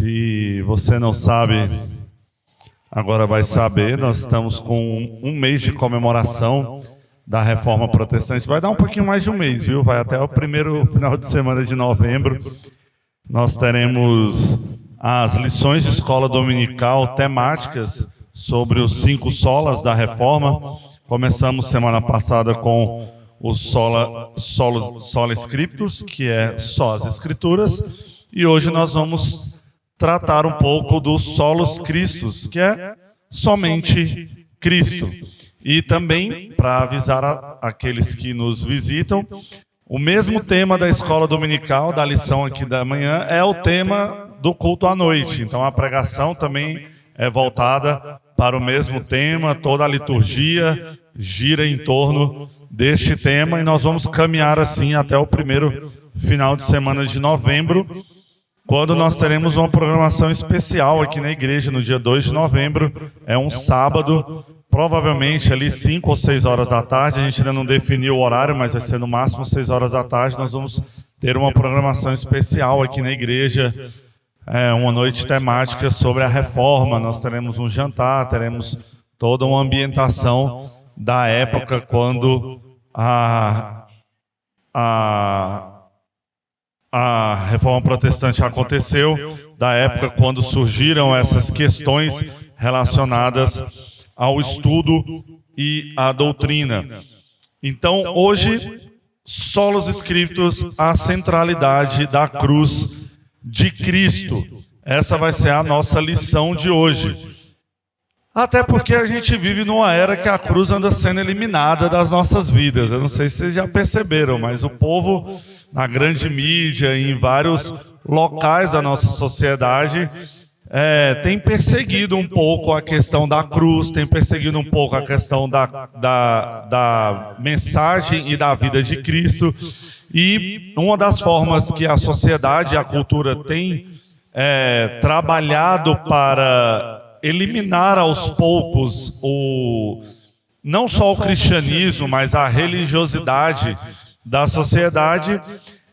Se você não sabe, agora vai saber. Nós estamos com um mês de comemoração da Reforma Protestante. Vai dar um pouquinho mais de um mês, viu? Vai até o primeiro final de semana de novembro. Nós teremos as lições de escola dominical temáticas sobre os 5 solas da Reforma. Começamos semana passada com o sola scriptus, que é só as Escrituras, e hoje nós vamos tratar um pouco do solos Christus, que é somente Cristo. E também, para avisar aqueles que nos visitam, o mesmo tema da escola dominical, da lição aqui da manhã, é o tema do culto à noite. Então a pregação também é voltada para o mesmo tema, toda a liturgia gira em torno deste tema, e nós vamos caminhar assim até o primeiro final de semana de novembro, quando nós teremos uma programação especial aqui na igreja, no dia 2 de novembro, é um sábado, provavelmente ali 5 ou 6 horas da tarde, a gente ainda não definiu o horário, mas vai ser no máximo 6 horas da tarde, nós vamos ter uma programação especial aqui na igreja, uma noite temática sobre a reforma. Nós teremos um jantar, teremos toda uma ambientação da época quando a Reforma Protestante aconteceu, da época quando surgiram essas questões relacionadas ao estudo e à doutrina. Então, hoje, solos Scriptus, a centralidade da cruz de Cristo. Essa vai ser a nossa lição de hoje. Até porque a gente vive numa era que a cruz anda sendo eliminada das nossas vidas. Eu não sei se vocês já perceberam, mas o povo, na grande mídia, em vários locais da nossa sociedade, tem perseguido um pouco a questão da cruz, tem perseguido um pouco a questão da mensagem e da vida de Cristo. E uma das formas que a sociedade e a cultura tem trabalhado para eliminar aos poucos não só o cristianismo, mas a religiosidade da sociedade,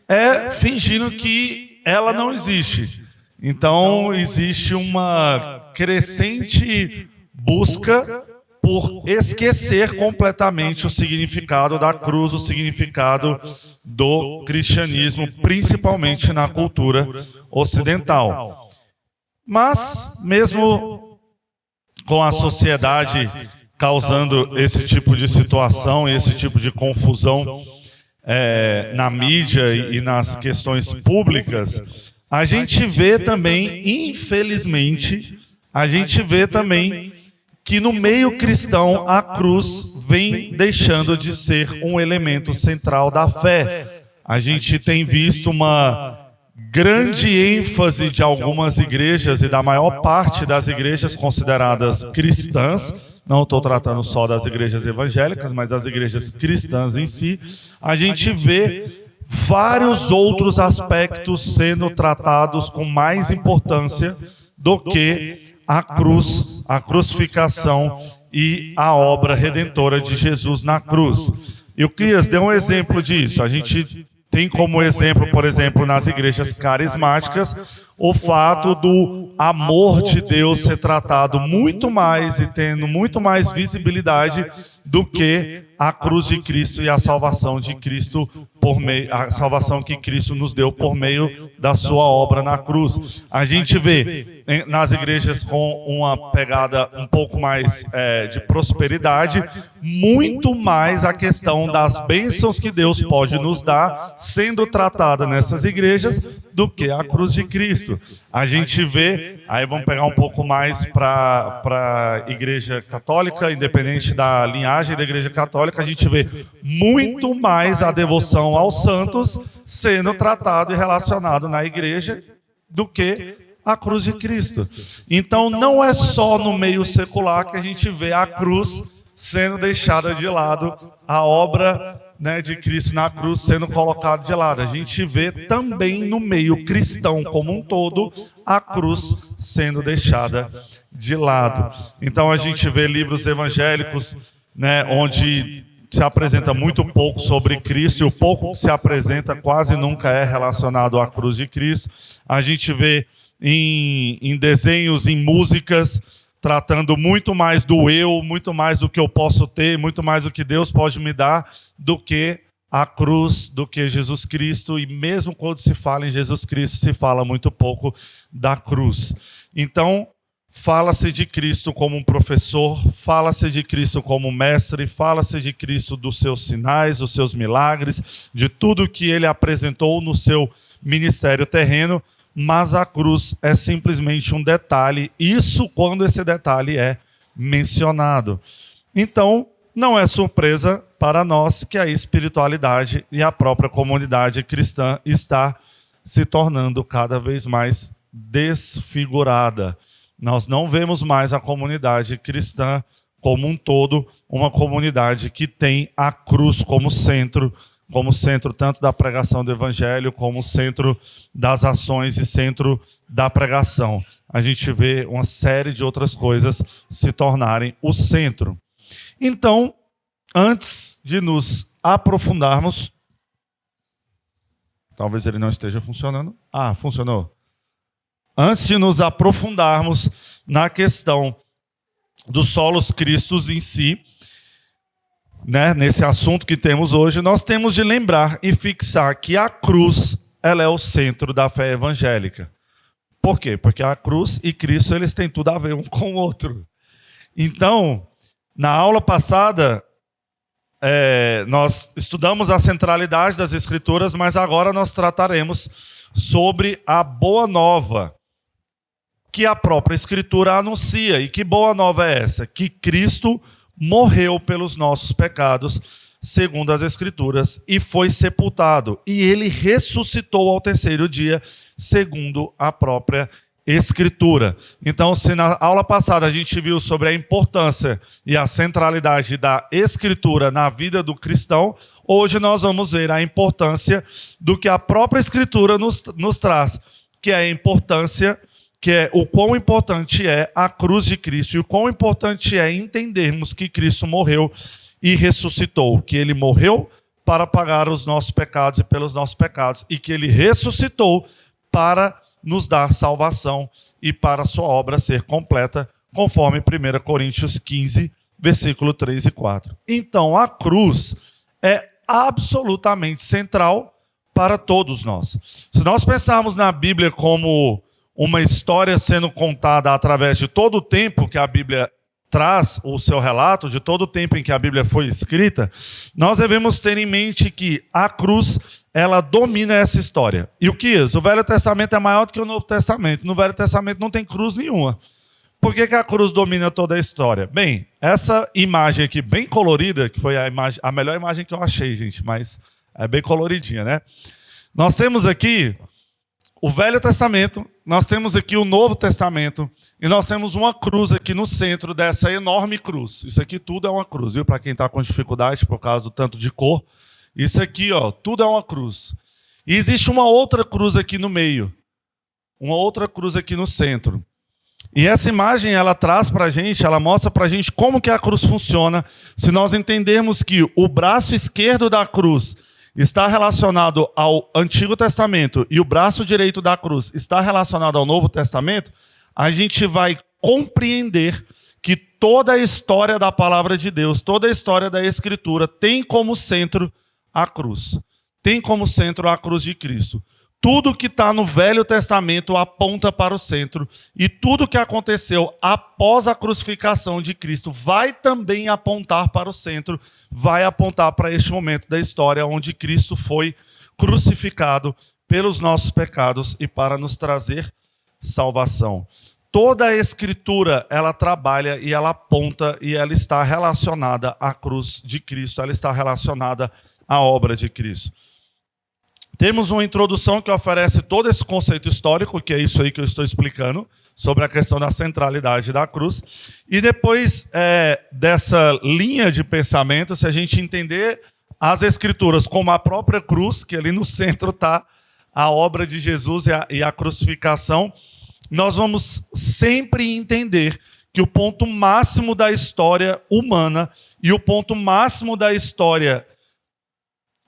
é fingindo que ela não existe. Então, existe uma crescente busca por esquecer completamente o significado da cruz, o significado do cristianismo, principalmente na cultura ocidental. Mas, mesmo com a sociedade causando esse tipo de situação, esse tipo de confusão na mídia e nas questões públicas, a gente vê também, infelizmente, que no meio cristão a cruz vem deixando de ser um elemento central da fé. A gente tem visto uma grande ênfase de algumas igrejas e da maior parte das igrejas consideradas cristãs, não estou tratando só das igrejas evangélicas, mas das igrejas cristãs em si, a gente vê vários outros aspectos sendo tratados com mais importância do que a cruz, a crucificação e a obra redentora de Jesus na cruz. E o Crias deu um exemplo disso. A gente tem como exemplo, por exemplo, nas igrejas carismáticas, o fato do amor de Deus ser tratado muito mais e tendo muito mais visibilidade do que a cruz de Cristo e a salvação de Cristo a salvação que Cristo nos deu por meio da sua obra na cruz. A gente vê nas igrejas com uma pegada um pouco mais de prosperidade, muito mais a questão das bênçãos que Deus pode nos dar sendo tratada nessas igrejas do que a cruz de Cristo. A gente vê, aí vamos pegar um pouco mais para a igreja católica, independente da linhagem da igreja católica, a gente vê muito mais a devoção aos santos sendo tratado e relacionado na igreja do que a cruz de Cristo. Então não é só no meio secular que a gente vê a cruz sendo deixada de lado, a obra de Cristo na cruz sendo colocada de lado. A gente vê também no meio cristão como um todo a cruz sendo deixada de lado. Então a gente vê livros evangélicos onde se apresenta muito pouco sobre Cristo, e o pouco que se apresenta quase nunca é relacionado à cruz de Cristo. A gente vê em desenhos, em músicas, tratando muito mais do eu, muito mais do que eu posso ter, muito mais do que Deus pode me dar, do que a cruz, do que Jesus Cristo. E mesmo quando se fala em Jesus Cristo, se fala muito pouco da cruz. Então, fala-se de Cristo como um professor, fala-se de Cristo como mestre, fala-se de Cristo dos seus sinais, dos seus milagres, de tudo que ele apresentou no seu ministério terreno, mas a cruz é simplesmente um detalhe, isso quando esse detalhe é mencionado. Então, não é surpresa para nós que a espiritualidade e a própria comunidade cristã está se tornando cada vez mais desfigurada. Nós não vemos mais a comunidade cristã como um todo, uma comunidade que tem a cruz como centro tanto da pregação do evangelho, como centro das ações e centro da pregação. A gente vê uma série de outras coisas se tornarem o centro. Então, antes de nos aprofundarmos, talvez ele não esteja funcionando. Ah, funcionou. Antes de nos aprofundarmos na questão dos solos cristos em si, né, nesse assunto que temos hoje, nós temos de lembrar e fixar que a cruz, ela é o centro da fé evangélica. Por quê? Porque a cruz e Cristo, eles têm tudo a ver um com o outro. Então, na aula passada, nós estudamos a centralidade das Escrituras, mas agora nós trataremos sobre a boa nova que a própria Escritura anuncia. E que boa nova é essa? Que Cristo morreu pelos nossos pecados, segundo as Escrituras, e foi sepultado. E ele ressuscitou ao terceiro dia, segundo a própria Escritura. Então, se na aula passada a gente viu sobre a importância e a centralidade da Escritura na vida do cristão, hoje nós vamos ver a importância do que a própria Escritura nos traz, que é a importância, que é o quão importante é a cruz de Cristo e o quão importante é entendermos que Cristo morreu e ressuscitou, que ele morreu para pagar os nossos pecados e pelos nossos pecados, e que ele ressuscitou para nos dar salvação e para a sua obra ser completa, conforme 1 Coríntios 15, versículo 3 e 4. Então, a cruz é absolutamente central para todos nós. Se nós pensarmos na Bíblia como uma história sendo contada através de todo o tempo que a Bíblia traz o seu relato, de todo o tempo em que a Bíblia foi escrita, nós devemos ter em mente que a cruz, ela domina essa história. E o que é isso? O Velho Testamento é maior do que o Novo Testamento. No Velho Testamento não tem cruz nenhuma. Por que a cruz domina toda a história? Bem, essa imagem aqui bem colorida, que foi a melhor imagem que eu achei, gente, mas é bem coloridinha, né? Nós temos aqui o Velho Testamento, nós temos aqui o Novo Testamento, e nós temos uma cruz aqui no centro dessa enorme cruz. Isso aqui tudo é uma cruz, viu? Para quem está com dificuldade por causa do tanto de cor, isso aqui, ó, tudo é uma cruz. E existe uma outra cruz aqui no meio, uma outra cruz aqui no centro. E essa imagem, ela traz para a gente, ela mostra para a gente como que a cruz funciona, se nós entendermos que o braço esquerdo da cruz está relacionado ao Antigo Testamento e o braço direito da cruz está relacionado ao Novo Testamento, a gente vai compreender que toda a história da palavra de Deus, toda a história da Escritura tem como centro a cruz. Tem como centro a cruz de Cristo. Tudo que está no Velho Testamento aponta para o centro, e tudo que aconteceu após a crucificação de Cristo vai também apontar para o centro, vai apontar para este momento da história onde Cristo foi crucificado pelos nossos pecados e para nos trazer salvação. Toda a Escritura, ela trabalha e ela aponta e ela está relacionada à cruz de Cristo, ela está relacionada à obra de Cristo. Temos uma introdução que oferece todo esse conceito histórico, que é isso aí que eu estou explicando, sobre a questão da centralidade da cruz. E depois dessa linha de pensamento, se a gente entender as Escrituras como a própria cruz, que ali no centro está a obra de Jesus e a crucificação, nós vamos sempre entender que o ponto máximo da história humana e o ponto máximo da história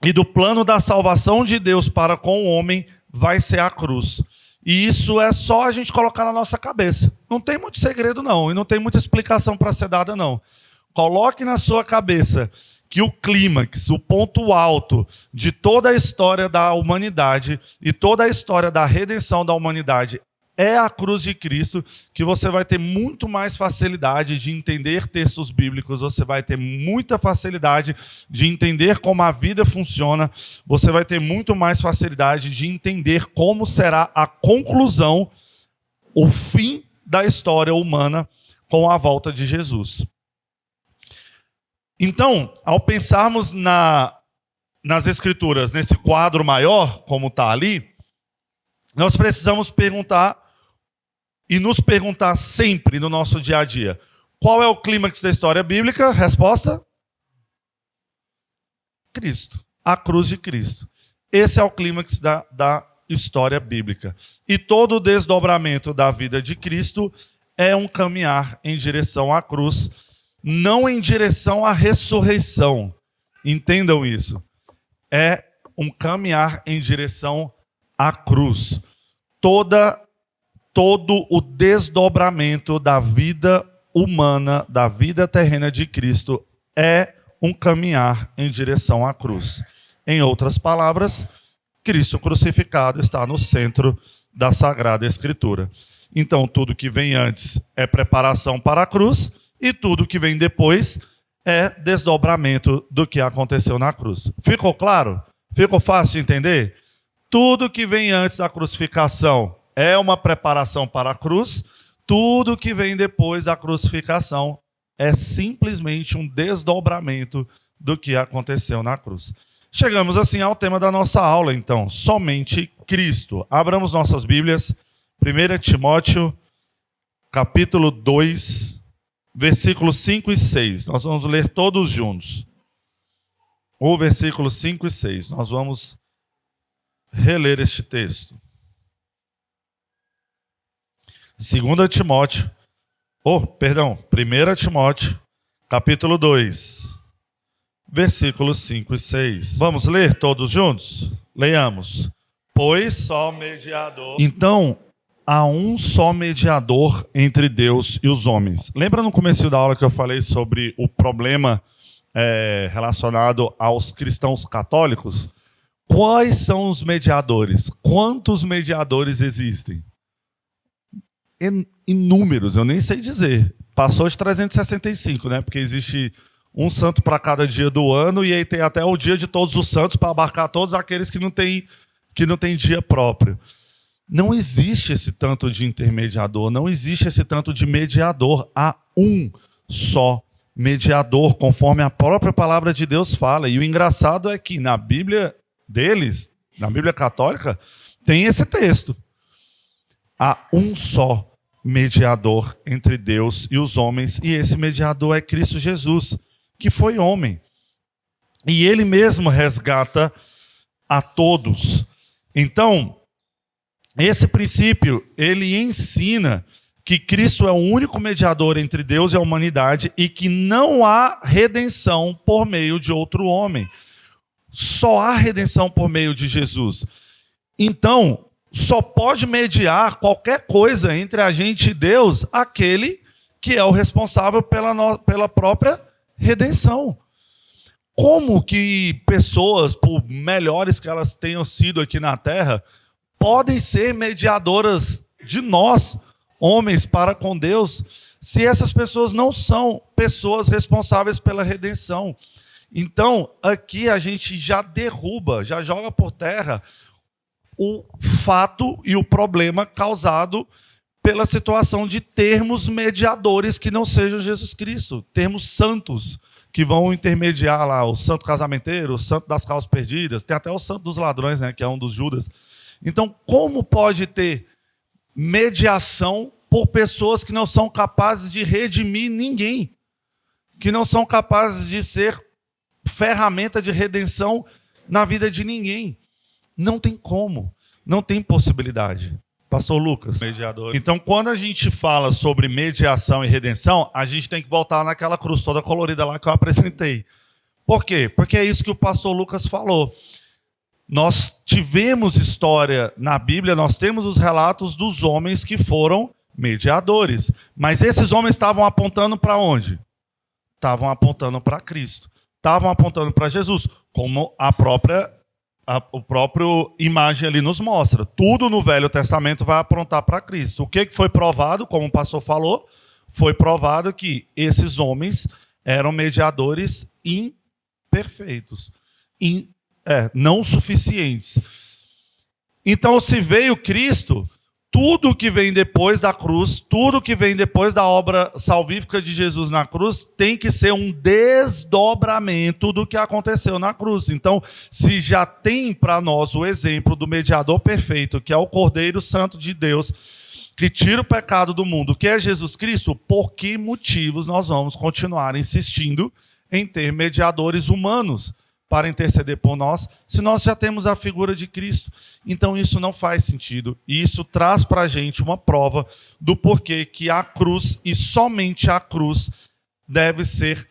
e do plano da salvação de Deus para com o homem vai ser a cruz. E isso é só a gente colocar na nossa cabeça. Não tem muito segredo, não. E não tem muita explicação para ser dada, não. Coloque na sua cabeça que o clímax, o ponto alto de toda a história da humanidade e toda a história da redenção da humanidade é a cruz de Cristo, que você vai ter muito mais facilidade de entender textos bíblicos, você vai ter muita facilidade de entender como a vida funciona, você vai ter muito mais facilidade de entender como será a conclusão, o fim da história humana com a volta de Jesus. Então, ao pensarmos nas Escrituras, nesse quadro maior, como está ali, nós precisamos perguntar e nos perguntar sempre no nosso dia a dia: qual é o clímax da história bíblica? Resposta: Cristo, a cruz de Cristo. Esse é o clímax da história bíblica. E todo o desdobramento da vida de Cristo é um caminhar em direção à cruz, não em direção à ressurreição. Entendam isso. É um caminhar em direção à cruz. Todo o desdobramento da vida humana, da vida terrena de Cristo, é um caminhar em direção à cruz. Em outras palavras, Cristo crucificado está no centro da Sagrada Escritura. Então, tudo que vem antes é preparação para a cruz, e tudo que vem depois é desdobramento do que aconteceu na cruz. Ficou claro? Ficou fácil de entender? Tudo que vem antes da crucificação é uma preparação para a cruz. Tudo que vem depois da crucificação é simplesmente um desdobramento do que aconteceu na cruz. Chegamos assim ao tema da nossa aula, então, somente Cristo. Abramos nossas Bíblias, 1 Timóteo, capítulo 2, versículos 5 e 6. Nós vamos ler todos juntos. O versículo 5 e 6. Nós vamos reler este texto. 1 Timóteo, 1 Timóteo, capítulo 2, versículos 5 e 6. Vamos ler todos juntos? Leiamos. Pois só mediador. Então, há um só mediador entre Deus e os homens. Lembra no começo da aula que eu falei sobre o problema relacionado aos cristãos católicos? Quais são os mediadores? Quantos mediadores existem? Inúmeros, eu nem sei dizer. Passou de 365, né? Porque existe um santo para cada dia do ano, e aí tem até o dia de todos os santos para abarcar todos aqueles que não têm dia próprio. Não existe esse tanto de intermediador, não existe esse tanto de mediador. Há um só mediador, conforme a própria palavra de Deus fala. E o engraçado é que na Bíblia deles, na Bíblia católica, tem esse texto. Há um só mediador entre Deus e os homens, e esse mediador é Cristo Jesus, que foi homem. E ele mesmo resgata a todos. Então, esse princípio, ele ensina que Cristo é o único mediador entre Deus e a humanidade e que não há redenção por meio de outro homem. Só há redenção por meio de Jesus. Então, só pode mediar qualquer coisa entre a gente e Deus aquele que é o responsável pela própria redenção. Como que pessoas, por melhores que elas tenham sido aqui na Terra, podem ser mediadoras de nós, homens, para com Deus, se essas pessoas não são pessoas responsáveis pela redenção? Então, aqui a gente já derruba, já joga por terra o fato e o problema causado pela situação de termos mediadores que não sejam Jesus Cristo, termos santos que vão intermediar lá, o santo casamenteiro, o santo das causas perdidas, tem até o santo dos ladrões, né, que é um dos Judas. Então, como pode ter mediação por pessoas que não são capazes de redimir ninguém, que não são capazes de ser ferramenta de redenção na vida de ninguém? Não tem como, não tem possibilidade. Pastor Lucas, mediador. Então, quando a gente fala sobre mediação e redenção, a gente tem que voltar naquela cruz toda colorida lá que eu apresentei. Por quê? Porque é isso que o pastor Lucas falou. Nós tivemos história na Bíblia, nós temos os relatos dos homens que foram mediadores. Mas esses homens estavam apontando para onde? Estavam apontando para Cristo. Estavam apontando para Jesus, como a própria imagem ali nos mostra. Tudo no Velho Testamento vai apontar para Cristo. O que foi provado, como o pastor falou, foi provado que esses homens eram mediadores imperfeitos, não suficientes. Então, se veio Cristo, tudo que vem depois da cruz, tudo que vem depois da obra salvífica de Jesus na cruz, tem que ser um desdobramento do que aconteceu na cruz. Então, se já tem para nós o exemplo do mediador perfeito, que é o Cordeiro Santo de Deus, que tira o pecado do mundo, que é Jesus Cristo, por que motivos nós vamos continuar insistindo em ter mediadores humanos para interceder por nós, se nós já temos a figura de Cristo? Então isso não faz sentido. E isso traz para a gente uma prova do porquê que a cruz, e somente a cruz, deve ser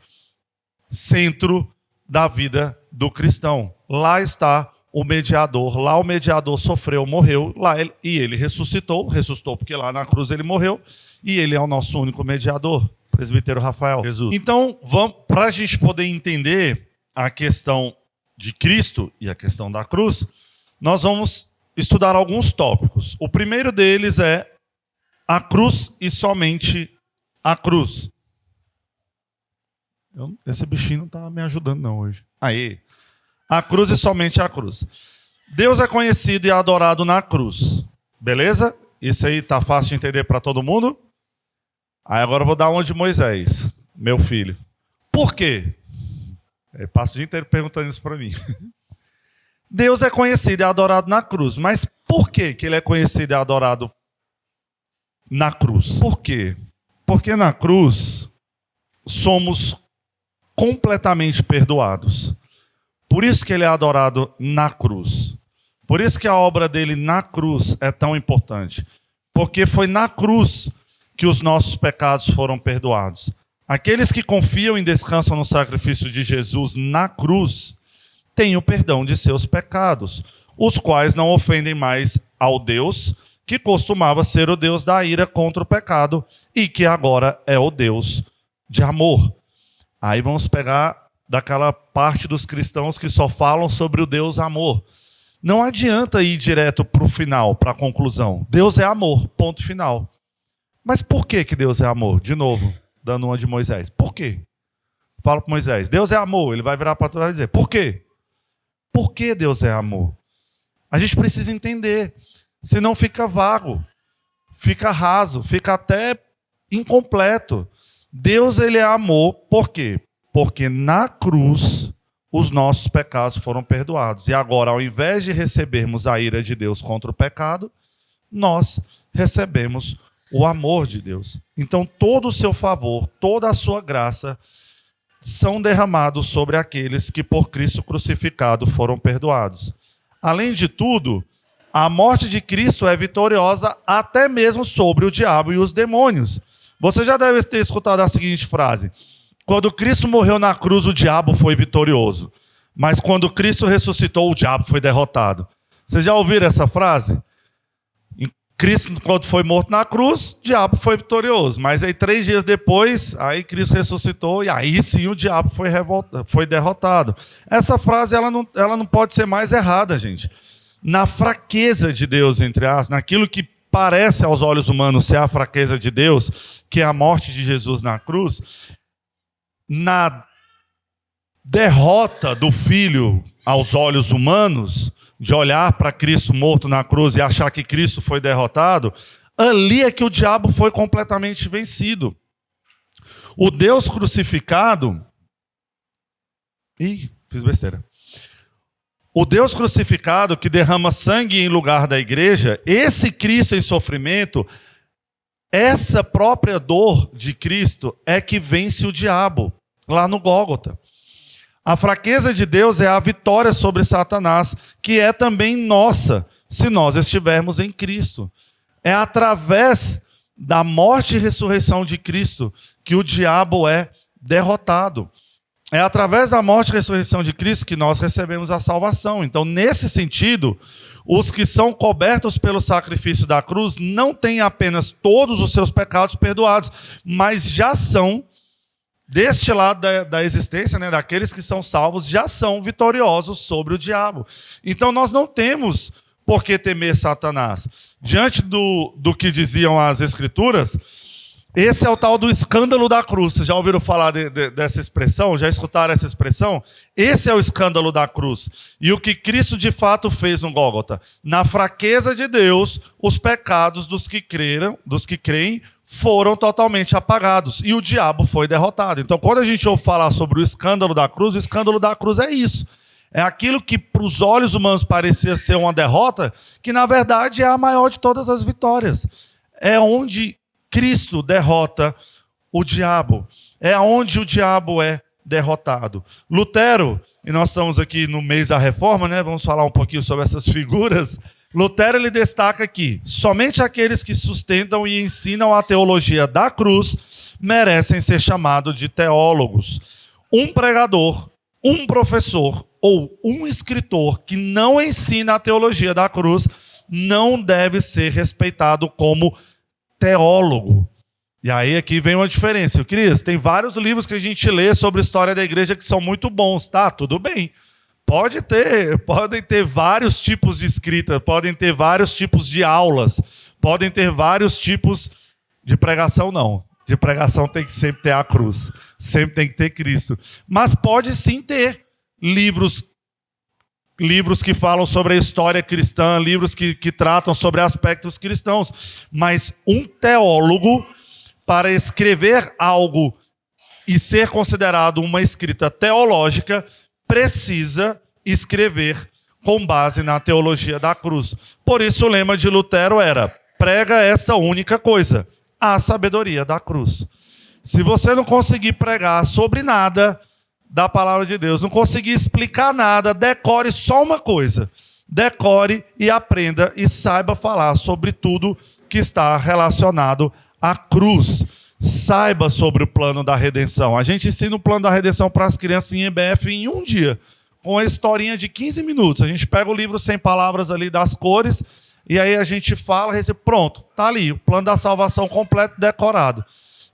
centro da vida do cristão. Lá está o mediador. Lá o mediador sofreu, morreu, e ele ressuscitou porque lá na cruz ele morreu, e ele é o nosso único mediador, presbítero Rafael. Jesus. Então, para a gente poder entender a questão de Cristo e a questão da cruz, nós vamos estudar alguns tópicos. O primeiro deles é a cruz e somente a cruz. Esse bichinho não está me ajudando não hoje. Aí, a cruz e somente a cruz. Deus é conhecido e adorado na cruz. Beleza? Isso aí está fácil de entender para todo mundo? Aí agora eu vou dar uma de Moisés, meu filho. Por quê? Eu passo o dia inteiro perguntando isso para mim. Deus é conhecido e adorado na cruz. Mas por que ele é conhecido e adorado na cruz? Por quê? Porque na cruz somos completamente perdoados. Por isso que ele é adorado na cruz. Por isso que a obra dele na cruz é tão importante. Porque foi na cruz que os nossos pecados foram perdoados. Aqueles que confiam e descansam no sacrifício de Jesus na cruz têm o perdão de seus pecados, os quais não ofendem mais ao Deus que costumava ser o Deus da ira contra o pecado e que agora é o Deus de amor. Aí vamos pegar daquela parte dos cristãos que só falam sobre o Deus amor. Não adianta ir direto para o final, para a conclusão. Deus é amor, ponto final. Mas por que Deus é amor? De novo, dando uma de Moisés. Por quê? Fala para Moisés, Deus é amor. Ele vai virar para tu e vai dizer, por quê? Por que Deus é amor? A gente precisa entender. Senão fica vago, fica raso, fica até incompleto. Deus, ele é amor. Por quê? Porque na cruz os nossos pecados foram perdoados. E agora, ao invés de recebermos a ira de Deus contra o pecado, nós recebemos o amor de Deus. Então, todo o seu favor, toda a sua graça são derramados sobre aqueles que por Cristo crucificado foram perdoados. Além de tudo, a morte de Cristo é vitoriosa até mesmo sobre o diabo e os demônios. Você já deve ter escutado a seguinte frase: quando Cristo morreu na cruz, o diabo foi vitorioso. Mas quando Cristo ressuscitou, o diabo foi derrotado. Vocês já ouviram essa frase? Cristo, quando foi morto na cruz, o diabo foi vitorioso. Mas aí 3 dias depois, aí Cristo ressuscitou e aí sim o diabo foi derrotado. Essa frase ela não pode ser mais errada, gente. Na fraqueza de Deus, entre aspas, naquilo que parece aos olhos humanos ser a fraqueza de Deus, que é a morte de Jesus na cruz, na derrota do Filho aos olhos humanos, de olhar para Cristo morto na cruz e achar que Cristo foi derrotado, ali é que o diabo foi completamente vencido. O Deus crucificado... Ih, fiz besteira. O Deus crucificado que derrama sangue em lugar da igreja, esse Cristo em sofrimento, essa própria dor de Cristo é que vence o diabo lá no Gólgota. A fraqueza de Deus é a vitória sobre Satanás, que é também nossa, se nós estivermos em Cristo. É através da morte e ressurreição de Cristo que o diabo é derrotado. é através da morte e ressurreição de Cristo que nós recebemos a salvação. Então, nesse sentido, os que são cobertos pelo sacrifício da cruz não têm apenas todos os seus pecados perdoados, mas já são, deste lado da existência, né, daqueles que são salvos, já são vitoriosos sobre o diabo. Então, nós não temos por que temer Satanás. Diante do que diziam as Escrituras, esse é o tal do escândalo da cruz. Vocês já ouviram falar dessa expressão? Já escutaram essa expressão? Esse é o escândalo da cruz. E o que Cristo de fato fez no Gólgota? Na fraqueza de Deus, os pecados dos que creem, foram totalmente apagados. E o diabo foi derrotado. Então, quando a gente ouve falar sobre o escândalo da cruz é isso. É aquilo que para os olhos humanos parecia ser uma derrota, que na verdade é a maior de todas as vitórias. É onde Cristo derrota o diabo. É onde o diabo é derrotado. Lutero, e nós estamos aqui no mês da Reforma, né? Vamos falar um pouquinho sobre essas figuras. Lutero, ele destaca aqui: somente aqueles que sustentam e ensinam a teologia da cruz merecem ser chamados de teólogos. Um pregador, um professor ou um escritor que não ensina a teologia da cruz não deve ser respeitado como teólogo. E aí aqui vem uma diferença. Cris, tem vários livros que a gente lê sobre a história da igreja que são muito bons, tá? Tudo bem. Podem ter vários tipos de escrita, podem ter vários tipos de aulas, podem ter vários tipos de pregação, não. De pregação tem que sempre ter a cruz, sempre tem que ter Cristo. Mas pode sim ter livros que falam sobre a história cristã, livros que tratam sobre aspectos cristãos. Mas um teólogo, para escrever algo e ser considerado uma escrita teológica, precisa escrever com base na teologia da cruz. Por isso o lema de Lutero era: prega esta única coisa, a sabedoria da cruz. Se você não conseguir pregar sobre nada da palavra de Deus, não conseguir explicar nada, decore só uma coisa. Decore e aprenda e saiba falar sobre tudo que está relacionado à cruz. Saiba sobre o plano da redenção. A gente ensina o plano da redenção para as crianças em EBF em um dia, com a historinha de 15 minutos. A gente pega o livro sem palavras ali das cores, e aí a gente fala, pronto, está ali, o plano da salvação completo, decorado.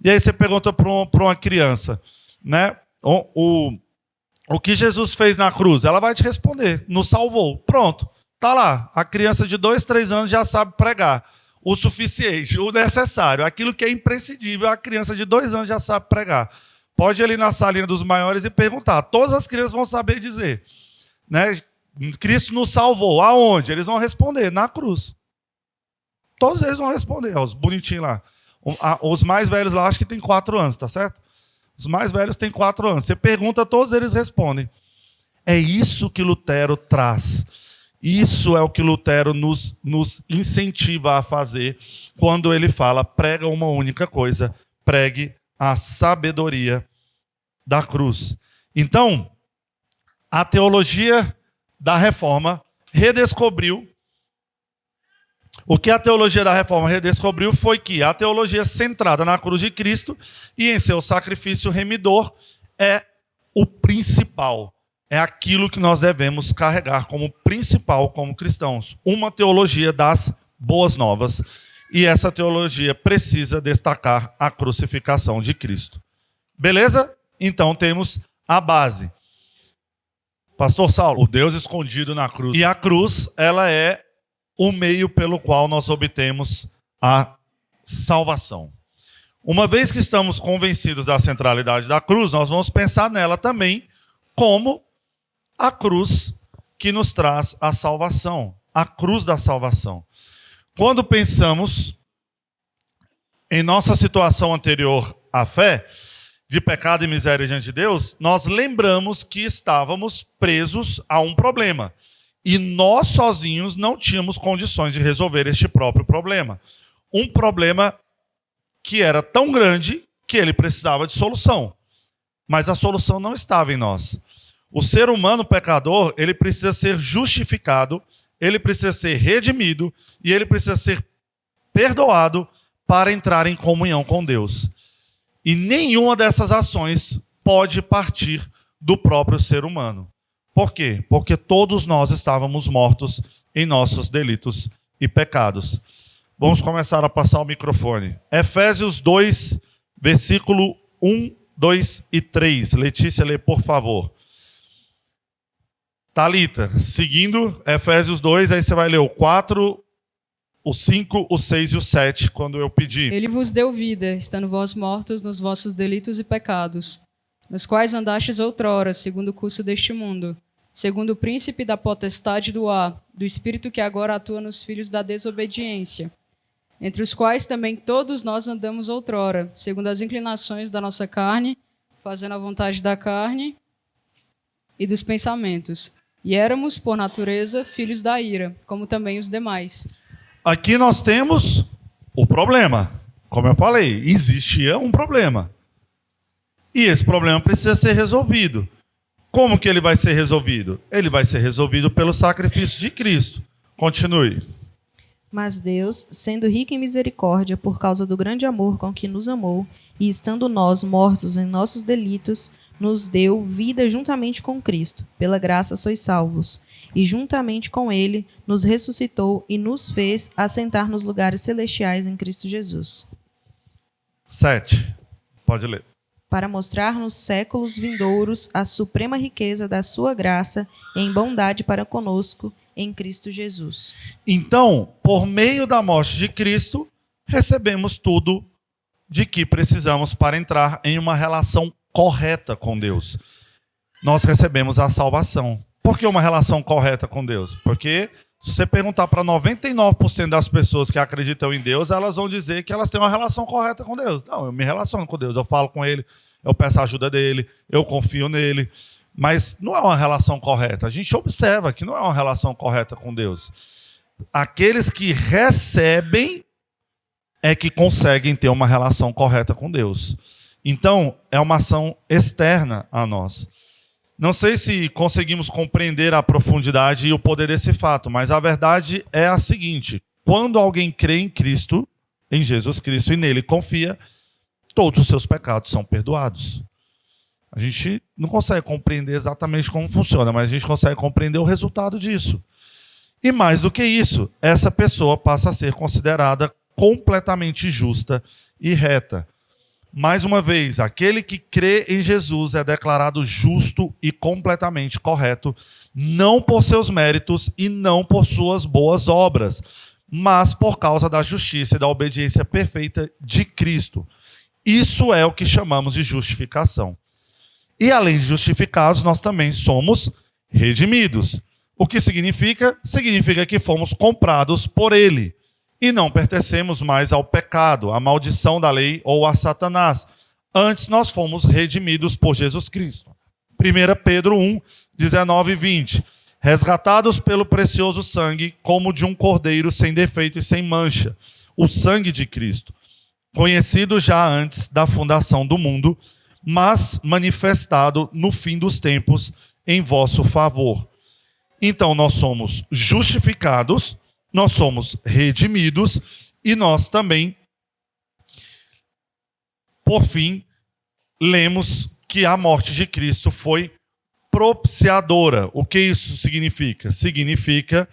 E aí você pergunta para uma criança, né? O que Jesus fez na cruz? Ela vai te responder: nos salvou. Pronto, está lá. A criança de 2, 3 anos já sabe pregar. O suficiente, o necessário, aquilo que é imprescindível, a criança de 2 anos já sabe pregar. Pode ir ali na salinha dos maiores e perguntar. Todas as crianças vão saber dizer, né? Cristo nos salvou. Aonde? Eles vão responder: na cruz. Todos eles vão responder, os bonitinhos lá. Os mais velhos lá, acho que tem 4 anos, tá certo? Os mais velhos têm 4 anos. Você pergunta, todos eles respondem. É isso que Lutero traz. Isso é o que Lutero nos incentiva a fazer quando ele fala: prega uma única coisa, pregue a sabedoria da cruz. Então, a teologia da Reforma redescobriu. O que a teologia da Reforma redescobriu foi que a teologia centrada na cruz de Cristo e em seu sacrifício remidor é o principal. É aquilo que nós devemos carregar como principal como cristãos. Uma teologia das boas novas. E essa teologia precisa destacar a crucificação de Cristo. Beleza? Então temos a base. Pastor Saulo, o Deus escondido na cruz. E a cruz, ela é o meio pelo qual nós obtemos a salvação. Uma vez que estamos convencidos da centralidade da cruz, nós vamos pensar nela também como a cruz que nos traz a salvação, a cruz da salvação. Quando pensamos em nossa situação anterior à fé, de pecado e miséria diante de Deus, nós lembramos que estávamos presos a um problema. E nós sozinhos não tínhamos condições de resolver este próprio problema. Um problema que era tão grande que ele precisava de solução. Mas a solução não estava em nós. O ser humano pecador, ele precisa ser justificado, ele precisa ser redimido e ele precisa ser perdoado para entrar em comunhão com Deus. E nenhuma dessas ações pode partir do próprio ser humano. Por quê? Porque todos nós estávamos mortos em nossos delitos e pecados. Vamos começar a passar o microfone. Efésios 2, versículo 1, 2 e 3. Letícia, lê, por favor. Thalita, seguindo Efésios 2, aí você vai ler o 4, o 5, o 6 e o 7, quando eu pedir. Ele vos deu vida, estando vós mortos nos vossos delitos e pecados, nos quais andastes outrora, segundo o curso deste mundo, segundo o príncipe da potestade do ar, do espírito que agora atua nos filhos da desobediência, entre os quais também todos nós andamos outrora, segundo as inclinações da nossa carne, fazendo a vontade da carne e dos pensamentos. E éramos, por natureza, filhos da ira, como também os demais. Aqui nós temos o problema. Como eu falei, existia um problema. E esse problema precisa ser resolvido. Como que ele vai ser resolvido? Ele vai ser resolvido pelo sacrifício de Cristo. Continue. Mas Deus, sendo rico em misericórdia, por causa do grande amor com que nos amou, e estando nós mortos em nossos delitos, nos deu vida juntamente com Cristo. Pela graça sois salvos. E juntamente com Ele nos ressuscitou e nos fez assentar nos lugares celestiais em Cristo Jesus. 7. Pode ler. Para mostrar nos séculos vindouros a suprema riqueza da sua graça em bondade para conosco em Cristo Jesus. Então, por meio da morte de Cristo, recebemos tudo de que precisamos para entrar em uma relação correta com Deus. Nós recebemos a salvação. Por que uma relação correta com Deus? Porque se você perguntar para 99% das pessoas que acreditam em Deus, elas vão dizer que elas têm uma relação correta com Deus. Não, eu me relaciono com Deus, eu falo com Ele, eu peço a ajuda dEle, eu confio nele. Mas não é uma relação correta. A gente observa que não é uma relação correta com Deus. Aqueles que recebem é que conseguem ter uma relação correta com Deus. Então, é uma ação externa a nós. Não sei se conseguimos compreender a profundidade e o poder desse fato, mas a verdade é a seguinte: quando alguém crê em Cristo, em Jesus Cristo, e nele confia, todos os seus pecados são perdoados. A gente não consegue compreender exatamente como funciona, mas a gente consegue compreender o resultado disso. E mais do que isso, essa pessoa passa a ser considerada completamente justa e reta. Mais uma vez, aquele que crê em Jesus é declarado justo e completamente correto, não por seus méritos e não por suas boas obras, mas por causa da justiça e da obediência perfeita de Cristo. Isso é o que chamamos de justificação. E além de justificados, nós também somos redimidos. O que significa? Significa que fomos comprados por Ele. E não pertencemos mais ao pecado, à maldição da lei ou a Satanás. Antes nós fomos redimidos por Jesus Cristo. 1 Pedro 1, 19 e 20. Resgatados pelo precioso sangue, como de um cordeiro sem defeito e sem mancha, o sangue de Cristo, conhecido já antes da fundação do mundo, mas manifestado no fim dos tempos em vosso favor. Então nós somos justificados, nós somos redimidos e nós também, por fim, lemos que a morte de Cristo foi propiciadora. O que isso significa? Significa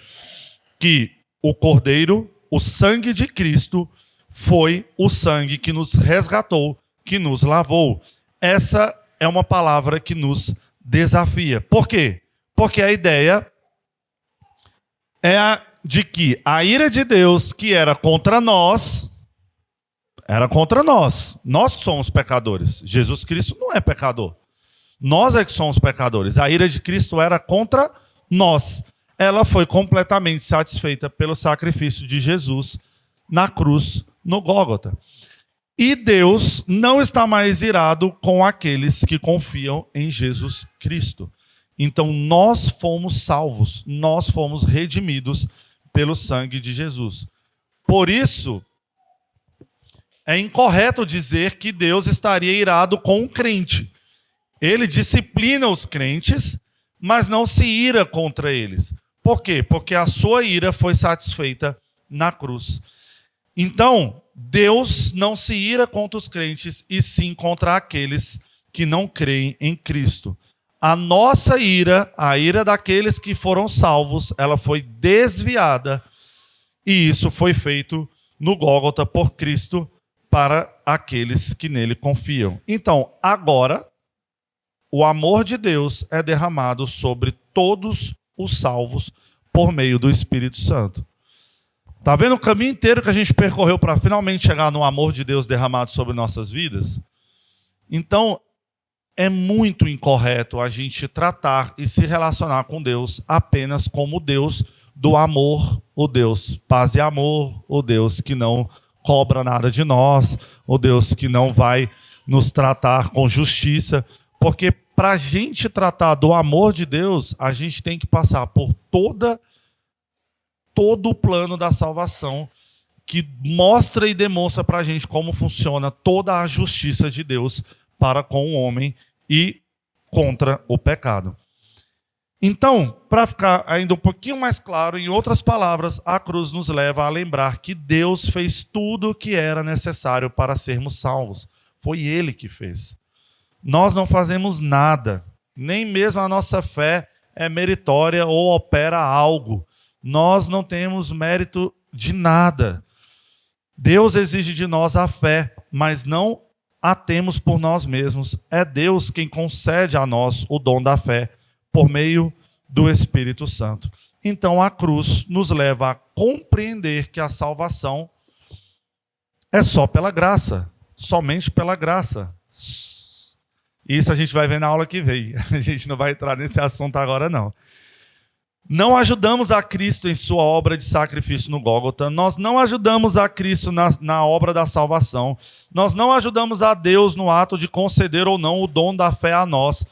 que o Cordeiro, o sangue de Cristo, foi o sangue que nos resgatou, que nos lavou. Essa é uma palavra que nos desafia. Por quê? Porque a ideia é a de que a ira de Deus, que era contra nós, Nós que somos pecadores. Jesus Cristo não é pecador. Nós é que somos pecadores. A ira de Cristo era contra nós. Ela foi completamente satisfeita pelo sacrifício de Jesus na cruz, no Gólgota. E Deus não está mais irado com aqueles que confiam em Jesus Cristo. Então nós fomos salvos, nós fomos redimidos pelo sangue de Jesus. Por isso, é incorreto dizer que Deus estaria irado com o crente. Ele disciplina os crentes, mas não se ira contra eles. Por quê? Porque a sua ira foi satisfeita na cruz. Então, Deus não se ira contra os crentes, e sim contra aqueles que não creem em Cristo. a nossa ira, a ira daqueles que foram salvos, ela foi desviada, e isso foi feito no Gólgota por Cristo para aqueles que nele confiam. Então, agora, o amor de Deus é derramado sobre todos os salvos por meio do Espírito Santo. Está vendo o caminho inteiro que a gente percorreu para finalmente chegar no amor de Deus derramado sobre nossas vidas? Então, é muito incorreto a gente tratar e se relacionar com Deus apenas como Deus do amor, o Deus paz e amor, o Deus que não cobra nada de nós, o Deus que não vai nos tratar com justiça, porque para a gente tratar do amor de Deus, a gente tem que passar por todo o plano da salvação, que mostra e demonstra para a gente como funciona toda a justiça de Deus para com o homem e contra o pecado. Então, para ficar ainda um pouquinho mais claro, em outras palavras, a cruz nos leva a lembrar que Deus fez tudo o que era necessário para sermos salvos. Foi Ele que fez. Nós não fazemos nada, nem mesmo a nossa fé é meritória ou opera algo. Nós não temos mérito de nada. Deus exige de nós a fé, mas não a temos por nós mesmos. É Deus quem concede a nós o dom da fé por meio do Espírito Santo. Então a cruz nos leva a compreender que a salvação é só pela graça, somente pela graça. Isso a gente vai ver na aula que vem. A gente não vai entrar nesse assunto agora, não. Não ajudamos a Cristo em sua obra de sacrifício no Gólgota. Nós não ajudamos a Cristo na obra da salvação. Nós não ajudamos a Deus no ato de conceder ou não o dom da fé a nós.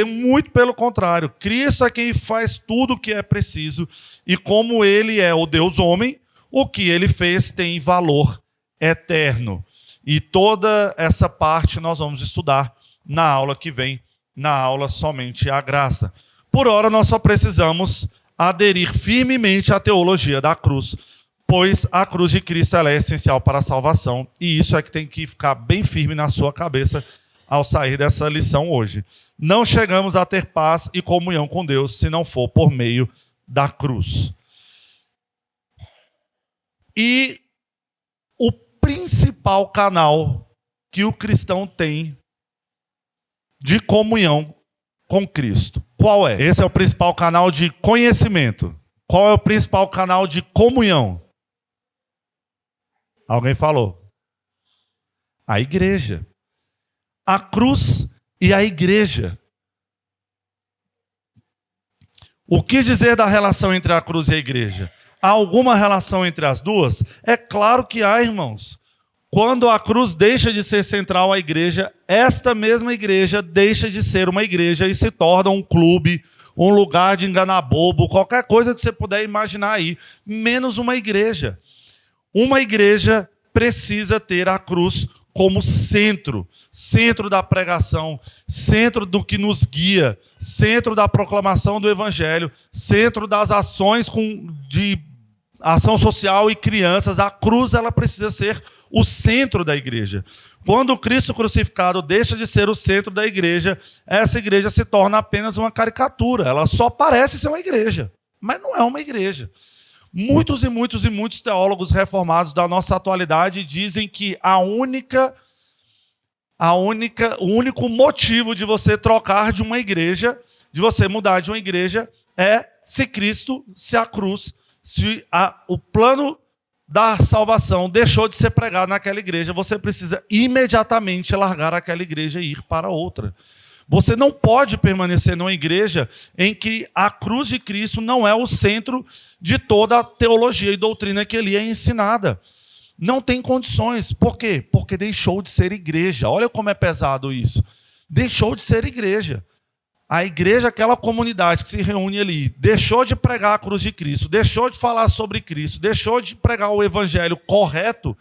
Muito pelo contrário. Cristo é quem faz tudo o que é preciso. E como Ele é o Deus homem, o que Ele fez tem valor eterno. E toda essa parte nós vamos estudar na aula que vem, na aula somente a graça. Por ora, nós só precisamos aderir firmemente à teologia da cruz, pois a cruz de Cristo ela é essencial para a salvação, e isso é que tem que ficar bem firme na sua cabeça ao sair dessa lição hoje. Não chegamos a ter paz e comunhão com Deus se não for por meio da cruz. E o principal canal que o cristão tem de comunhão com Cristo, qual é? Esse é o principal canal de conhecimento. Qual é o principal canal de comunhão? Alguém falou? A igreja. A cruz e a igreja. O que dizer da relação entre a cruz e a igreja? Há alguma relação entre as duas? É claro que há, irmãos. Quando a cruz deixa de ser central à igreja, esta mesma igreja deixa de ser uma igreja e se torna um clube, um lugar de enganar bobo, qualquer coisa que você puder imaginar aí, menos uma igreja. Uma igreja precisa ter a cruz como centro, centro da pregação, centro do que nos guia, centro da proclamação do evangelho, centro das ações de ação social e crianças. A cruz ela precisa ser o centro da igreja. Quando o Cristo crucificado deixa de ser o centro da igreja, essa igreja se torna apenas uma caricatura. Ela só parece ser uma igreja, mas não é uma igreja. Muitos e muitos e muitos teólogos reformados da nossa atualidade dizem que o único motivo de você trocar de uma igreja, de você mudar de uma igreja, é se Cristo, se a cruz, se o plano da salvação deixou de ser pregado naquela igreja, você precisa imediatamente largar aquela igreja e ir para outra. Você não pode permanecer numa igreja em que a cruz de Cristo não é o centro de toda a teologia e doutrina que ali é ensinada. Não tem condições. Por quê? Porque deixou de ser igreja. Olha como é pesado isso. Deixou de ser igreja. A igreja, aquela comunidade que se reúne ali, deixou de pregar a cruz de Cristo, deixou de falar sobre Cristo, deixou de pregar o evangelho correto,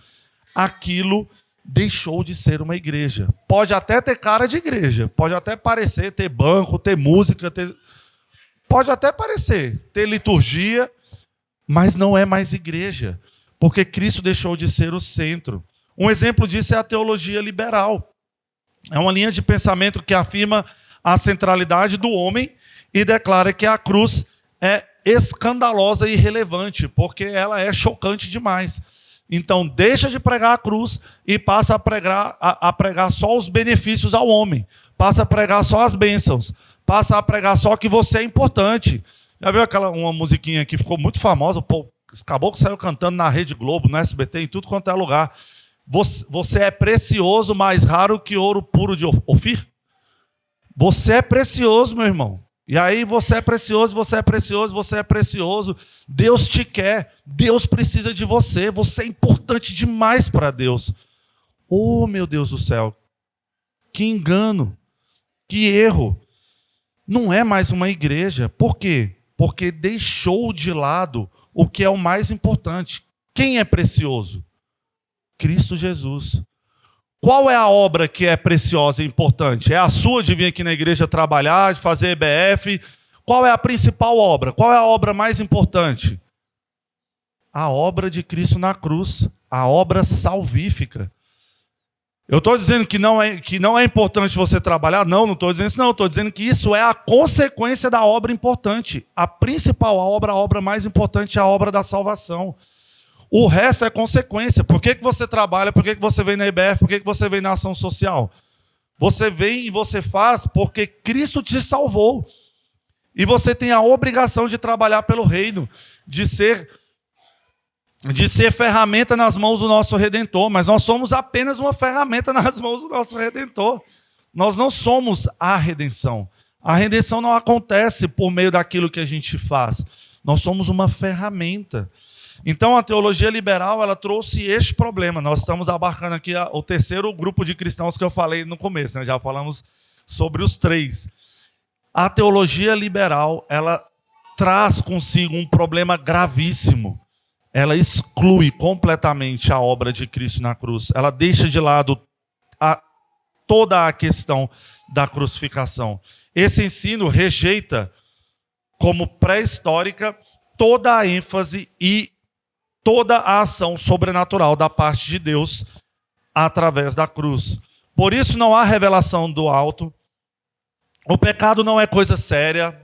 aquilo deixou de ser uma igreja. Pode até ter cara de igreja, pode até parecer ter banco, ter música, pode até parecer ter liturgia, mas não é mais igreja, porque Cristo deixou de ser o centro. Um exemplo disso é a teologia liberal. É uma linha de pensamento que afirma a centralidade do homem e declara que a cruz é escandalosa e irrelevante, porque ela é chocante demais. Então, deixa de pregar a cruz e passa a pregar só os benefícios ao homem. Passa a pregar só as bênçãos. Passa a pregar só que você é importante. Já viu uma musiquinha que ficou muito famosa? Pô, acabou que saiu cantando na Rede Globo, no SBT, em tudo quanto é lugar. Você é precioso, mais raro que ouro puro de Ofir? Você é precioso, meu irmão. E aí você é precioso, você é precioso, você é precioso. Deus te quer, Deus precisa de você. Você é importante demais para Deus. Oh, meu Deus do céu. Que engano, que erro. Não é mais uma igreja. Por quê? Porque deixou de lado o que é o mais importante. Quem é precioso? Cristo Jesus. Qual é a obra que é preciosa e importante? É a sua de vir aqui na igreja trabalhar, de fazer EBF? Qual é a principal obra? Qual é a obra mais importante? A obra de Cristo na cruz, a obra salvífica. Eu estou dizendo que não é importante você trabalhar? Não estou dizendo isso, não. Estou dizendo que isso é a consequência da obra importante. A principal obra, a obra mais importante é a obra da salvação. O resto é consequência. Por que você trabalha? Por que você vem na IBF? Por que você vem na ação social? Você vem e você faz porque Cristo te salvou. E você tem a obrigação de trabalhar pelo reino, de ser ferramenta nas mãos do nosso Redentor. Mas nós somos apenas uma ferramenta nas mãos do nosso Redentor. Nós não somos a redenção. A redenção não acontece por meio daquilo que a gente faz. Nós somos uma ferramenta. Então, a teologia liberal, ela trouxe este problema. Nós estamos abarcando aqui o terceiro grupo de cristãos que eu falei no começo, né? Já falamos sobre os 3. A teologia liberal, ela traz consigo um problema gravíssimo. Ela exclui completamente a obra de Cristo na cruz. Ela deixa de lado toda a questão da crucificação. Esse ensino rejeita, como pré-histórica, toda a ênfase e toda a ação sobrenatural da parte de Deus através da cruz. Por isso não há revelação do alto. O pecado não é coisa séria.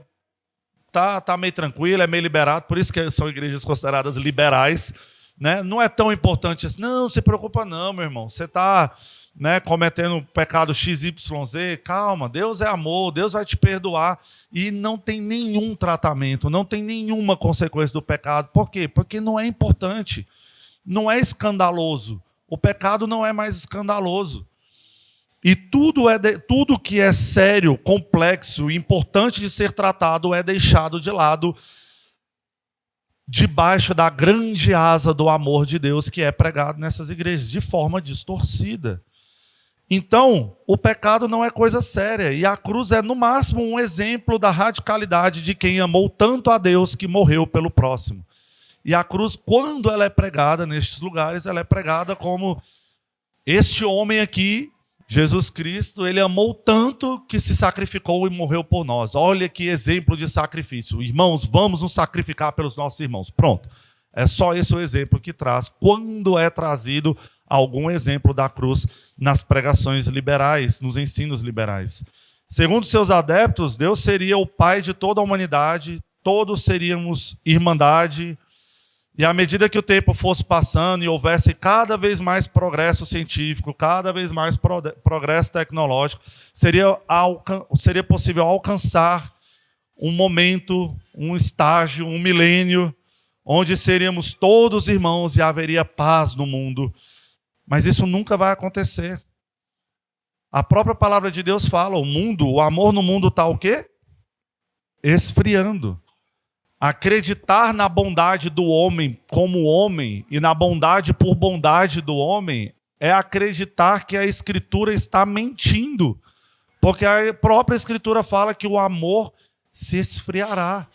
Tá meio tranquilo, é meio liberado. Por isso que são igrejas consideradas liberais, né? Não é tão importante assim. Não se preocupa não, meu irmão. Você está, né, cometendo pecado XYZ. Calma, Deus é amor, Deus vai te perdoar. E não tem nenhum tratamento, não tem nenhuma consequência do pecado. Por quê? Porque não é importante, não é escandaloso. O pecado não é mais escandaloso. E tudo que é sério, complexo e importante de ser tratado é deixado de lado debaixo da grande asa do amor de Deus que é pregado nessas igrejas, de forma distorcida. Então, o pecado não é coisa séria, e a cruz é, no máximo, um exemplo da radicalidade de quem amou tanto a Deus que morreu pelo próximo. E a cruz, quando ela é pregada nestes lugares, ela é pregada como este homem aqui, Jesus Cristo, ele amou tanto que se sacrificou e morreu por nós. Olha que exemplo de sacrifício. Irmãos, vamos nos sacrificar pelos nossos irmãos. Pronto. É só esse o exemplo que traz quando é trazido algum exemplo da cruz nas pregações liberais, nos ensinos liberais. Segundo seus adeptos, Deus seria o pai de toda a humanidade, todos seríamos irmandade, e à medida que o tempo fosse passando e houvesse cada vez mais progresso científico, cada vez mais progresso tecnológico, seria possível alcançar um momento, um estágio, um milênio, onde seríamos todos irmãos e haveria paz no mundo. Mas isso nunca vai acontecer. A própria palavra de Deus fala, o amor no mundo está o quê? Esfriando. Acreditar na bondade do homem como homem e na bondade por bondade do homem é acreditar que a Escritura está mentindo. Porque a própria Escritura fala que o amor se esfriará.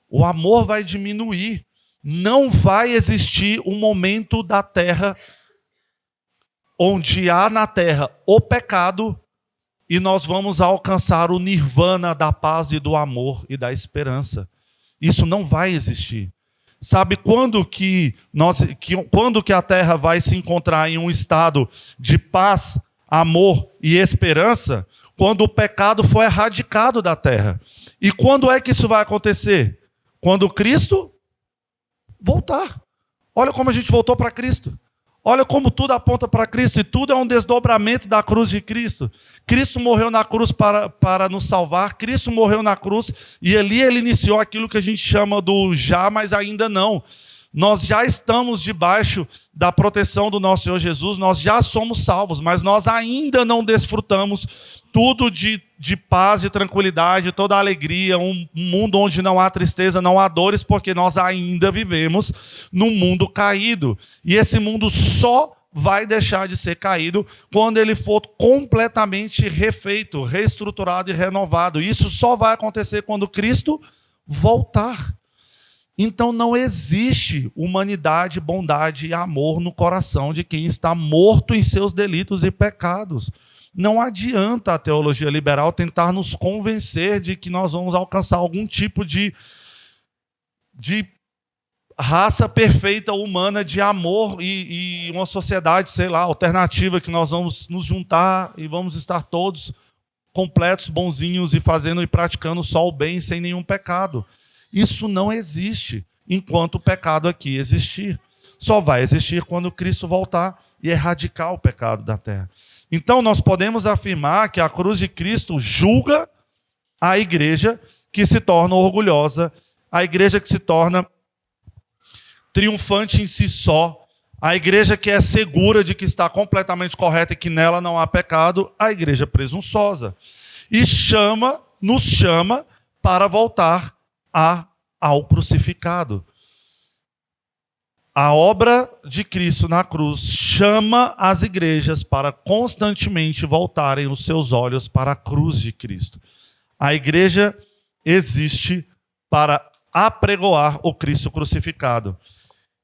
O amor vai diminuir. Não vai existir um momento da terra onde há na terra o pecado e nós vamos alcançar o nirvana da paz e do amor e da esperança. Isso não vai existir. Sabe quando que a terra vai se encontrar em um estado de paz, amor e esperança? quando o pecado for erradicado da terra. E quando é que isso vai acontecer? Quando Cristo voltar. Olha como a gente voltou para Cristo. Olha como tudo aponta para Cristo, e tudo é um desdobramento da cruz de Cristo. Cristo morreu na cruz para nos salvar, Cristo morreu na cruz, e ali ele iniciou aquilo que a gente chama do já, mas ainda não. Nós já estamos debaixo da proteção do nosso Senhor Jesus, nós já somos salvos, mas nós ainda não desfrutamos tudo de paz e tranquilidade, toda a alegria, um mundo onde não há tristeza, não há dores, porque nós ainda vivemos num mundo caído. E esse mundo só vai deixar de ser caído quando ele for completamente refeito, reestruturado e renovado. Isso só vai acontecer quando Cristo voltar. Então não existe humanidade, bondade e amor no coração de quem está morto em seus delitos e pecados. Não adianta a teologia liberal tentar nos convencer de que nós vamos alcançar algum tipo de raça perfeita humana de amor e uma sociedade, sei lá, alternativa, que nós vamos nos juntar e vamos estar todos completos, bonzinhos e fazendo e praticando só o bem sem nenhum pecado. Isso não existe enquanto o pecado aqui existir. Só vai existir quando Cristo voltar e erradicar o pecado da terra. Então nós podemos afirmar que a cruz de Cristo julga a igreja que se torna orgulhosa, a igreja que se torna triunfante em si só, a igreja que é segura de que está completamente correta e que nela não há pecado, a igreja presunçosa. E nos chama para voltar ao crucificado. A obra de Cristo na cruz chama as igrejas para constantemente voltarem os seus olhos para a cruz de Cristo. A igreja existe para apregoar o Cristo crucificado.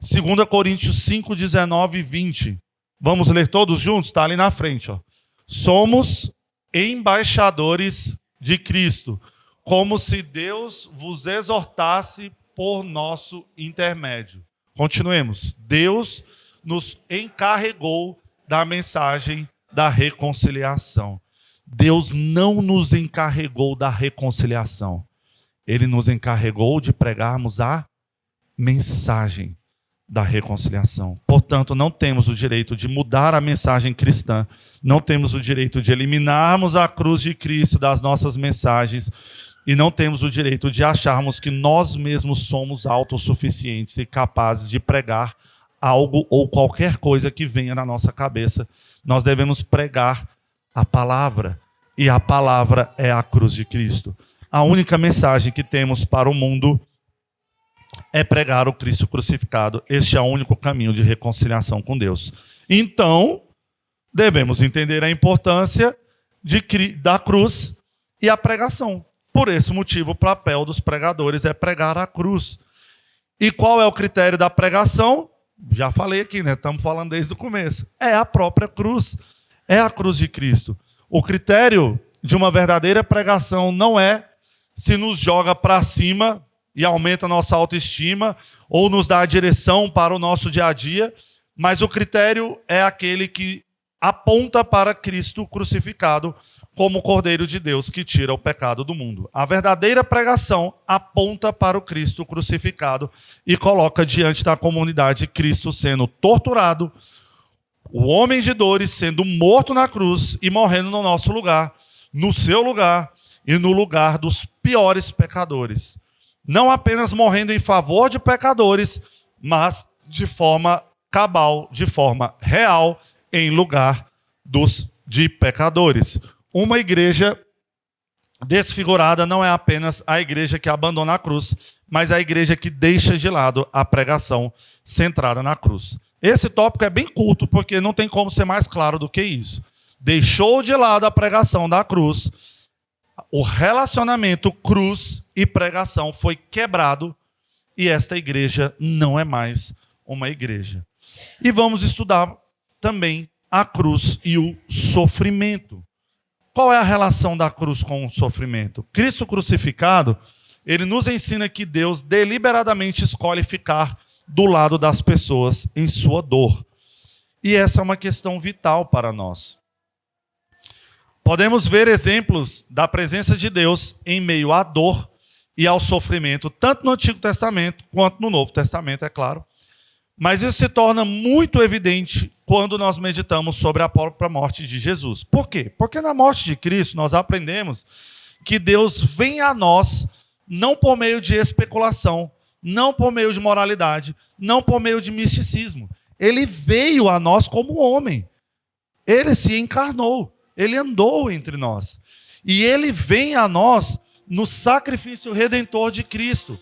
2 Coríntios 5, 19 e 20. Vamos ler todos juntos? Está ali na frente. Ó. Somos embaixadores de Cristo, como se Deus vos exortasse por nosso intermédio. Continuemos. Deus nos encarregou da mensagem da reconciliação. Deus não nos encarregou da reconciliação. Ele nos encarregou de pregarmos a mensagem da reconciliação. Portanto, não temos o direito de mudar a mensagem cristã. Não temos o direito de eliminarmos a cruz de Cristo das nossas mensagens. E não temos o direito de acharmos que nós mesmos somos autossuficientes e capazes de pregar algo ou qualquer coisa que venha na nossa cabeça. Nós devemos pregar a palavra. E a palavra é a cruz de Cristo. A única mensagem que temos para o mundo é pregar o Cristo crucificado. Este é o único caminho de reconciliação com Deus. Então, devemos entender a importância da cruz e a pregação. Por esse motivo, o papel dos pregadores é pregar a cruz. E qual é o critério da pregação? Já falei aqui, né? Estamos falando desde o começo. É a própria cruz. É a cruz de Cristo. O critério de uma verdadeira pregação não é se nos joga para cima e aumenta a nossa autoestima ou nos dá a direção para o nosso dia a dia, mas o critério é aquele que aponta para Cristo crucificado como o Cordeiro de Deus que tira o pecado do mundo. A verdadeira pregação aponta para o Cristo crucificado e coloca diante da comunidade Cristo sendo torturado, o homem de dores sendo morto na cruz e morrendo no nosso lugar, no seu lugar e no lugar dos piores pecadores. Não apenas morrendo em favor de pecadores, mas de forma cabal, de forma real, em lugar de pecadores. Uma igreja desfigurada não é apenas a igreja que abandona a cruz, mas a igreja que deixa de lado a pregação centrada na cruz. Esse tópico é bem curto, porque não tem como ser mais claro do que isso. Deixou de lado a pregação da cruz, o relacionamento cruz e pregação foi quebrado e esta igreja não é mais uma igreja. E vamos estudar também a cruz e o sofrimento. Qual é a relação da cruz com o sofrimento? Cristo crucificado, ele nos ensina que Deus deliberadamente escolhe ficar do lado das pessoas em sua dor. E essa é uma questão vital para nós. Podemos ver exemplos da presença de Deus em meio à dor e ao sofrimento, tanto no Antigo Testamento quanto no Novo Testamento, é claro. Mas isso se torna muito evidente quando nós meditamos sobre a própria morte de Jesus. Por quê? Porque na morte de Cristo nós aprendemos que Deus vem a nós não por meio de especulação, não por meio de moralidade, não por meio de misticismo. Ele veio a nós como homem. Ele se encarnou. Ele andou entre nós. E ele vem a nós no sacrifício redentor de Cristo.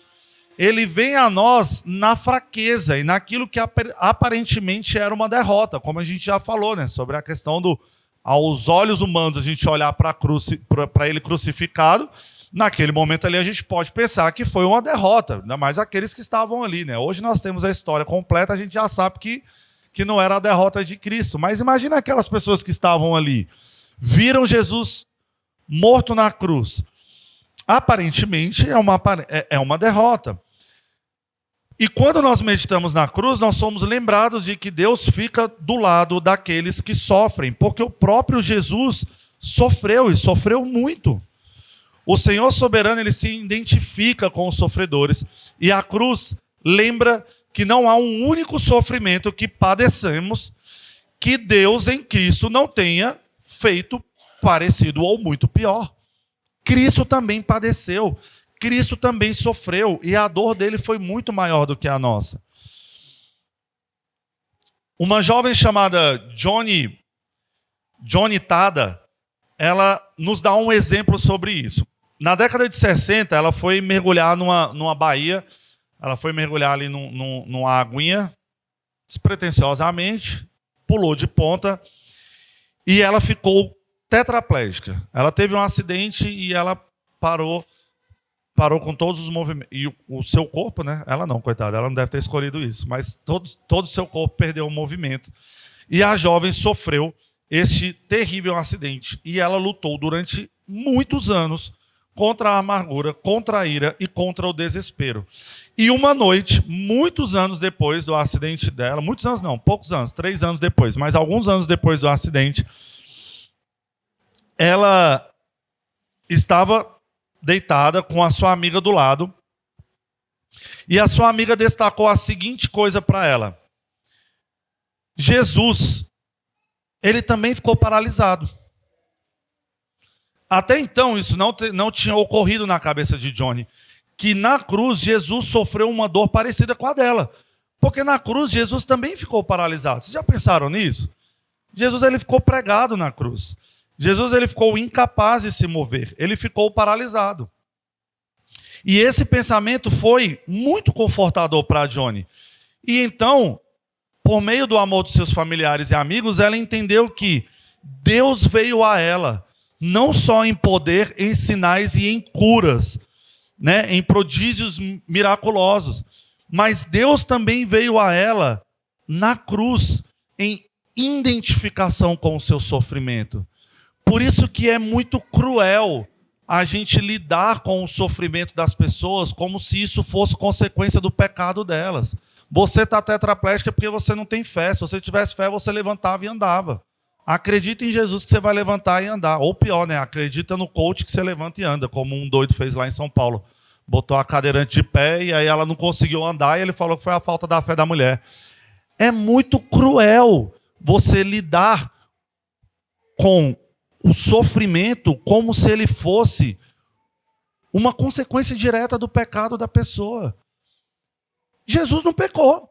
Ele vem a nós na fraqueza e naquilo que aparentemente era uma derrota, como a gente já falou, né? Sobre a questão do, aos olhos humanos, a gente olhar para ele crucificado, naquele momento ali a gente pode pensar que foi uma derrota, ainda mais aqueles que estavam ali, né? Hoje nós temos a história completa, a gente já sabe que não era a derrota de Cristo. Mas imagina aquelas pessoas que estavam ali, viram Jesus morto na cruz. Aparentemente é uma derrota. E quando nós meditamos na cruz, nós somos lembrados de que Deus fica do lado daqueles que sofrem, porque o próprio Jesus sofreu, e sofreu muito. O Senhor soberano, ele se identifica com os sofredores, e a cruz lembra que não há um único sofrimento que padecemos que Deus em Cristo não tenha feito parecido ou muito pior. Cristo também padeceu, Cristo também sofreu, e a dor dele foi muito maior do que a nossa. Uma jovem chamada Johnny Tada, ela nos dá um exemplo sobre isso. Na década de 60, ela foi mergulhar numa baía, ela foi mergulhar ali numa aguinha, despretensiosamente, pulou de ponta, e ela ficou tetraplégica. Ela teve um acidente e ela parou com todos os movimentos. E o seu corpo, né? Ela não, coitada, ela não deve ter escolhido isso, mas todo o seu corpo perdeu o movimento. E a jovem sofreu este terrível acidente. E ela lutou durante muitos anos contra a amargura, contra a ira e contra o desespero. E uma noite, muitos anos depois do acidente dela, muitos anos não, poucos anos, 3 anos depois, mas alguns anos depois do acidente, ela estava deitada com a sua amiga do lado, e a sua amiga destacou a seguinte coisa para ela: Jesus, ele também ficou paralisado. Até então isso não tinha ocorrido na cabeça de Johnny, que na cruz Jesus sofreu uma dor parecida com a dela, porque na cruz Jesus também ficou paralisado. Vocês já pensaram nisso? Jesus, ele ficou pregado na cruz. Jesus, ele ficou incapaz de se mover, ele ficou paralisado. E esse pensamento foi muito confortador para Johnny. E então, por meio do amor dos seus familiares e amigos, ela entendeu que Deus veio a ela, não só em poder, em sinais e em curas, né, em prodígios miraculosos, mas Deus também veio a ela na cruz, em identificação com o seu sofrimento. Por isso que é muito cruel a gente lidar com o sofrimento das pessoas como se isso fosse consequência do pecado delas. Você está tetraplégica porque você não tem fé. Se você tivesse fé, você levantava e andava. Acredita em Jesus que você vai levantar e andar. Ou pior, né? Acredita no coach que você levanta e anda, como um doido fez lá em São Paulo. Botou a cadeirante de pé e aí ela não conseguiu andar e ele falou que foi a falta da fé da mulher. É muito cruel você lidar com o sofrimento como se ele fosse uma consequência direta do pecado da pessoa. Jesus não pecou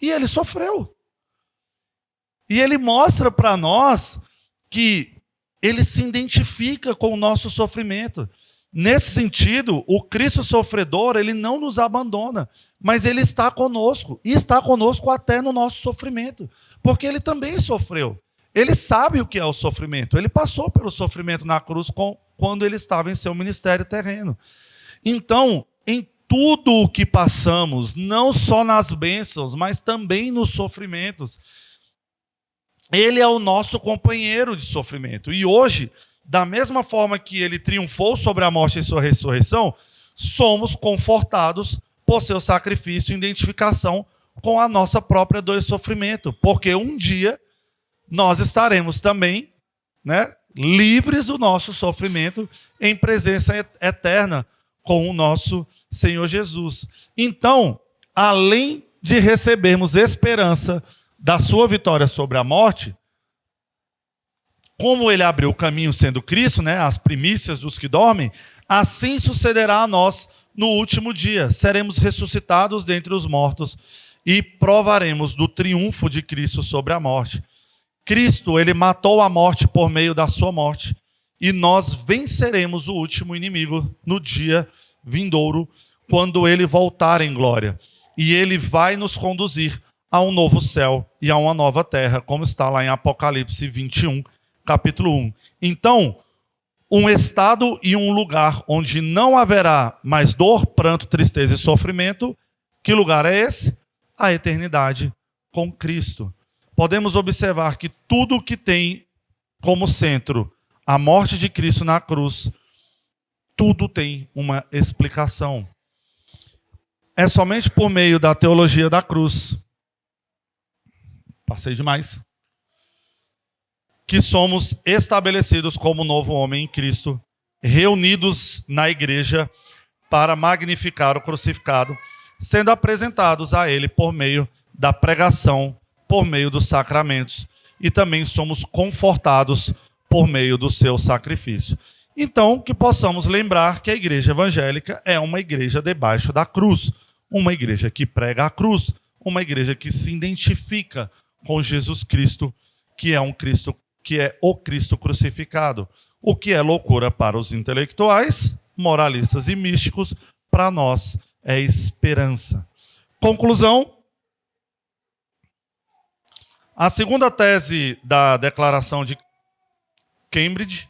e ele sofreu. E ele mostra para nós que ele se identifica com o nosso sofrimento. Nesse sentido, o Cristo sofredor, ele não nos abandona, mas ele está conosco, e está conosco até no nosso sofrimento, porque ele também sofreu. Ele sabe o que é o sofrimento. Ele passou pelo sofrimento na cruz quando ele estava em seu ministério terreno. Então, em tudo o que passamos, não só nas bênçãos, mas também nos sofrimentos, ele é o nosso companheiro de sofrimento. E hoje, da mesma forma que ele triunfou sobre a morte e sua ressurreição, somos confortados por seu sacrifício e identificação com a nossa própria dor e sofrimento. Porque um dia nós estaremos também, né, livres do nosso sofrimento, em presença eterna com o nosso Senhor Jesus. Então, além de recebermos esperança da sua vitória sobre a morte, como ele abriu o caminho sendo Cristo, né, as primícias dos que dormem, assim sucederá a nós no último dia. Seremos ressuscitados dentre os mortos e provaremos do triunfo de Cristo sobre a morte. Cristo, ele matou a morte por meio da sua morte, e nós venceremos o último inimigo no dia vindouro, quando ele voltar em glória. E ele vai nos conduzir a um novo céu e a uma nova terra, como está lá em Apocalipse 21, capítulo 1. Então, um estado e um lugar onde não haverá mais dor, pranto, tristeza e sofrimento. Que lugar é esse? A eternidade com Cristo. Podemos observar que tudo que tem como centro a morte de Cristo na cruz, tudo tem uma explicação. É somente por meio da teologia da cruz, passei demais, que somos estabelecidos como novo homem em Cristo, reunidos na igreja para magnificar o crucificado, sendo apresentados a ele por meio da pregação, por meio dos sacramentos, e também somos confortados por meio do seu sacrifício. Então, que possamos lembrar que a igreja evangélica é uma igreja debaixo da cruz, uma igreja que prega a cruz, uma igreja que se identifica com Jesus Cristo, que é o Cristo crucificado. O que é loucura para os intelectuais, moralistas e místicos, para nós é esperança. Conclusão. A segunda tese da Declaração de Cambridge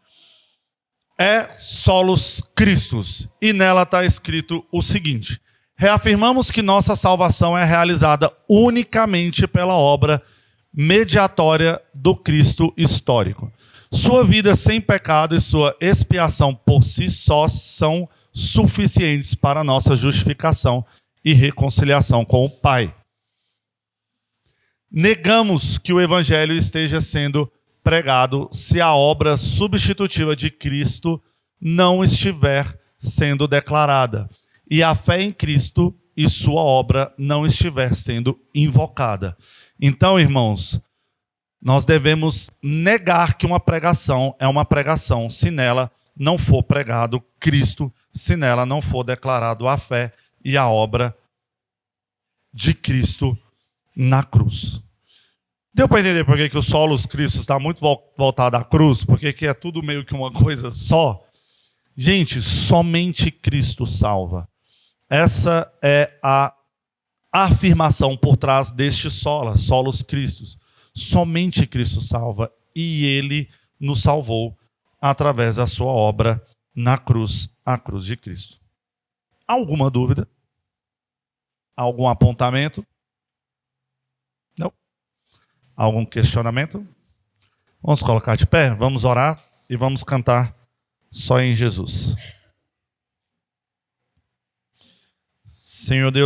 é Solus Christus, e nela está escrito o seguinte: reafirmamos que nossa salvação é realizada unicamente pela obra mediatória do Cristo histórico. Sua vida sem pecado e sua expiação por si só são suficientes para nossa justificação e reconciliação com o Pai. Negamos que o Evangelho esteja sendo pregado se a obra substitutiva de Cristo não estiver sendo declarada e a fé em Cristo e sua obra não estiver sendo invocada. Então, irmãos, nós devemos negar que uma pregação é uma pregação se nela não for pregado Cristo, se nela não for declarado a fé e a obra de Cristo na cruz. Deu para entender por que o Solus Christus está muito voltado à cruz? Porque que é tudo meio que uma coisa só? Gente, somente Cristo salva. Essa é a afirmação por trás deste sola, Solus Christus. Somente Cristo salva, e Ele nos salvou através da sua obra na cruz, a cruz de Cristo. Alguma dúvida? Algum apontamento? Não? Algum questionamento? Vamos colocar de pé, vamos orar e vamos cantar Só em Jesus. Senhor Deus,